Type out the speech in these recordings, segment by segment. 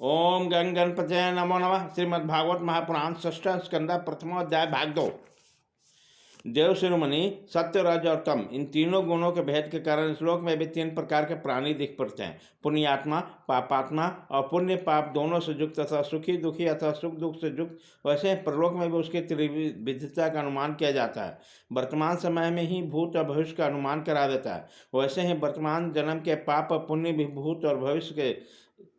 ओम गण गणपतये नमो नमः। श्रीमद्भागवत महापुराण षष्ठ स्कंद प्रथमोध्याय भाग 2। देव शिरोमणि सत्य रज और तम इन तीनों गुणों के भेद के कारण श्लोक में भी तीन प्रकार के प्राणी दिख पड़ते हैं। पुण्यात्मा, पापात्मा और पुण्य पाप दोनों से युक्त तथा सुखी दुखी अथवा सुख दुख से युक्त। वैसे प्रलोक में भी उसकी त्रिविधता का अनुमान किया जाता है। वर्तमान समय में ही भूत और भविष्य का अनुमान करा देता है। वैसे ही वर्तमान जन्म के पाप और पुण्य भी भूत और भविष्य के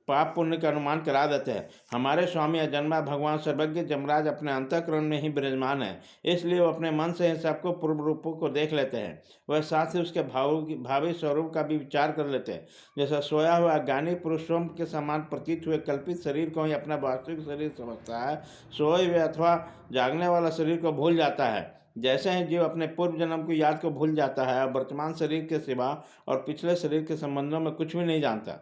पाप पुण्य का अनुमान करा देते हैं। हमारे स्वामी अजन्मा भगवान सर्वज्ञ जमराज अपने अंतःकरण में ही विराजमान है, इसलिए वो अपने मन से इन सबको पूर्व रूपों को देख लेते हैं। वह साथ ही उसके भावी स्वरूप का भी विचार कर लेते हैं। जैसा सोया हुआ ज्ञानी पुरुष स्वयं के समान प्रतीत हुए कल्पित शरीर को ही अपना वास्तविक शरीर समझता है। सोए हुए अथवा जागने वाला शरीर को भूल जाता है। जैसे ही जीव अपने पूर्व जन्म की याद को भूल जाता है और वर्तमान शरीर के सिवा और पिछले शरीर के संबंधों में कुछ भी नहीं जानता।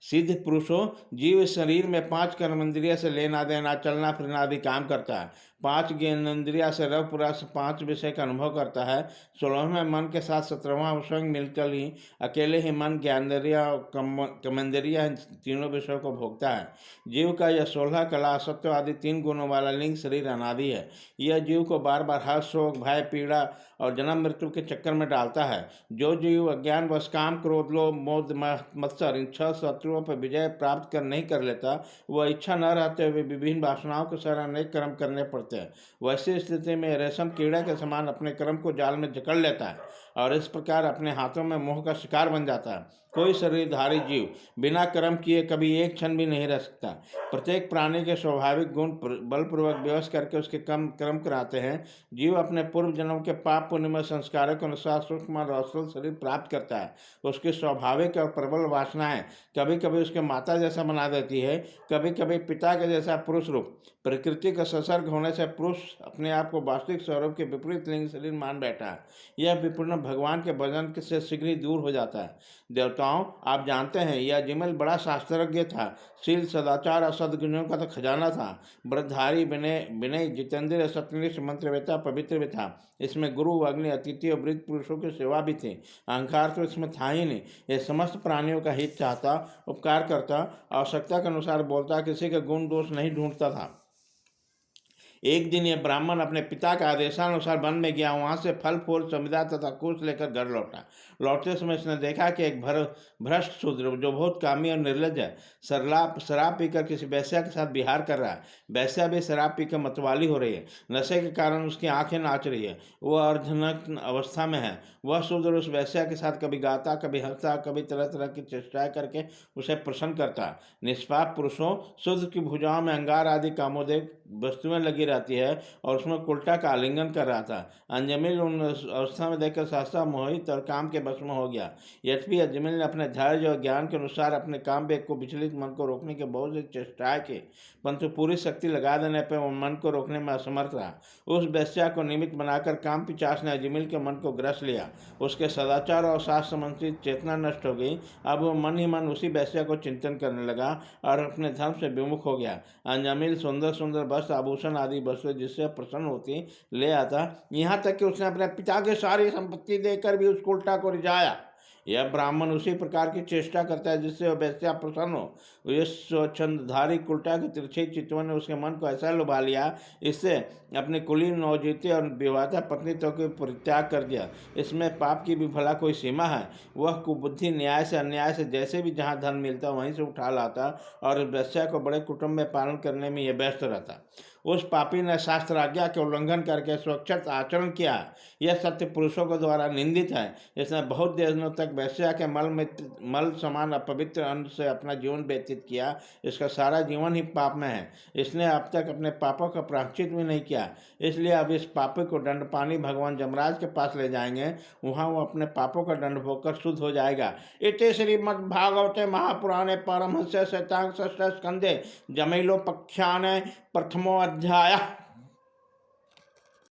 सिद्ध पुरुषों, जीव शरीर में 5 कर्मेंद्रिय से लेना देना, चलना फिरना आदि काम करता है। 5 ज्ञानेन्द्रिया से रवपुरा से 5 विषय का अनुभव करता है। 16वें मन के साथ 17वां स्वयं मिलकर ही अकेले ही मन ज्ञानेन्द्रिया और कर्मेंद्रिया तीनों विषयों को भोगता है। जीव का यह 16 कला सत्व आदि 3 गुणों वाला लिंग शरीर अनादि है। यह जीव को बार बार हर्ष, शोक, भय, पीड़ा और जन्म मृत्यु के चक्कर में डालता है। जो जीव अज्ञान वश काम, क्रोध, लोभ, मोद, मत्सर इन 6 शत्रुओं पर विजय प्राप्त नहीं कर लेता, वह इच्छा न रहते हुए विभिन्न वासनाओं के साथ अनेक कर्म करने पड़ते हैं। वैसी स्थिति में रेशम कीड़ा के समान अपने कर्म को जाल में जकड़ लेता है और इस प्रकार अपने हाथों में मोह का शिकार बन जाता है। कोई शरीरधारी जीव बिना कर्म किए कभी एक क्षण भी नहीं रह सकता। प्रत्येक प्राणी के स्वाभाविक गुण बलपूर्वक विवश करके उसके कर्म कराते हैं। जीव अपने पूर्व जन्म के पाप पुण्यमय संस्कारों के अनुसार सूक्ष्म और असल शरीर प्राप्त करता है। उसकी स्वाभाविक और प्रबल वासनाएं कभी कभी उसके माता जैसा बना देती है, कभी कभी पिता के जैसा पुरुष रूप। प्रकृति का संसर्ग होने से पुरुष अपने आप को वास्तविक स्वरूप के विपरीत लिंग शरीर मान बैठा है। यह विपूर्ण भगवान के भजन से शीघ्र ही दूर हो जाता है। देवताओं, आप जानते हैं यह जिमल बड़ा शास्त्रज्ञ था। शील, सदाचार और सद्गुणों का तो खजाना था। व्रतधारी, विनय, जितेंद्र, सत्यनिष्ठ, मंत्रवेता, पवित्र भी था। इसमें गुरु, अग्नि, अतिथि और वृद्ध पुरुषों की सेवा भी थी। अहंकार तो इसमें था ही नहीं। यह समस्त प्राणियों का हित चाहता, उपकार करता, आवश्यकता के अनुसार बोलता, किसी का गुण दोष नहीं ढूंढता था। एक दिन यह ब्राह्मण अपने पिता के आदेशानुसार वन में गया। वहां से फल फूल, समिधा तथा कुश लेकर घर लौटा। लौटते समय इसने देखा कि एक भ्रष्ट शूद्र जो बहुत कामी और निर्लज है, शराब पीकर किसी वैश्या के साथ विहार कर रहा है। वैश्या भी शराब पीकर मतवाली हो रही है। नशे के कारण उसकी आंखें नाच रही है। वह अर्धनग्न अवस्था में है। वह शूद्र उस वैश्या के साथ कभी गाता, कभी हंसता, कभी तरह तरह की चेष्टाएं करके उसे प्रसन्न करता। निष्पाप पुरुषों, शूद्र की भुजाओं में अंगार आदि कामोदेव वस्तुएं लगी रहती है और उसमें उल्टा का आलिंगन कर रहा था। अंजमिल उन अवस्था में देखकर सहसा मोहित और काम के वश में हो गया। यद्यपि अजमिल ने अपने धैर्य और ज्ञान के अनुसार अपने काम वेग को विचलित मन को रोकने के बहुत सी चेष्टाएं की, परंतु पूरी शक्ति लगा देने पर वो मन को रोकने में असमर्थ रहा। उस वैश्या को निमित्त बनाकर काम पिचास ने अजमिल के मन को ग्रस लिया। उसके सदाचार और शास्त्र संबंधी चेतना नष्ट हो गई। अब वो मन ही मन उसी वैश्या को चिंतन करने लगा और अपने धर्म से विमुख हो गया। अंजमिल सुंदर सुंदर वस्त्र, आभूषण आदि वस्तुएं जिससे प्रसन्न होती ले आता, यहाँ तक कि उसने अपने पिता की सारी संपत्ति देकर भी उस उल्टा को रिझाया। यह ब्राह्मण उसी प्रकार की चेष्टा करता है जिससे वह वैश्या प्रसन्न हो। इस स्वच्छंदधारी कुल्टा के तिरछे चितवन ने उसके मन को ऐसा लुभा लिया, इससे अपनी कुलीन, नवजीती और विवाहिता पत्नी तो को परित्याग कर दिया। इसमें पाप की भी भला कोई सीमा है। वह कुबुद्धि न्याय से अन्याय से जैसे भी जहाँ धन मिलता वहीं से उठा लाता और वैश्या को बड़े कुटुंब में पालन करने में यह व्यस्त रहता। उस पापी ने शास्त्र आज्ञा के उल्लंघन करके स्वच्छत आचरण किया। यह सत्य पुरुषों के द्वारा निंदित है। इसने बहुत दिनों तक वैश्या के मल समान अपवित्र अन्न से अपना जीवन व्यतीत किया। इसका सारा जीवन ही पाप में है। इसने अब तक अपने पापों का प्रायश्चित भी नहीं किया। इसलिए अब इस पापी को दंडपानी भगवान जमराज के पास ले जाएंगे। वहाँ वो अपने पापों का दंड भोगकर शुद्ध हो जाएगा। इति श्रीमद्भागवते महापुराणे पारमहंस्ये शतांग षष्ठ स्कंदे जमैलोपाख्याने प्रथमो अध्याय।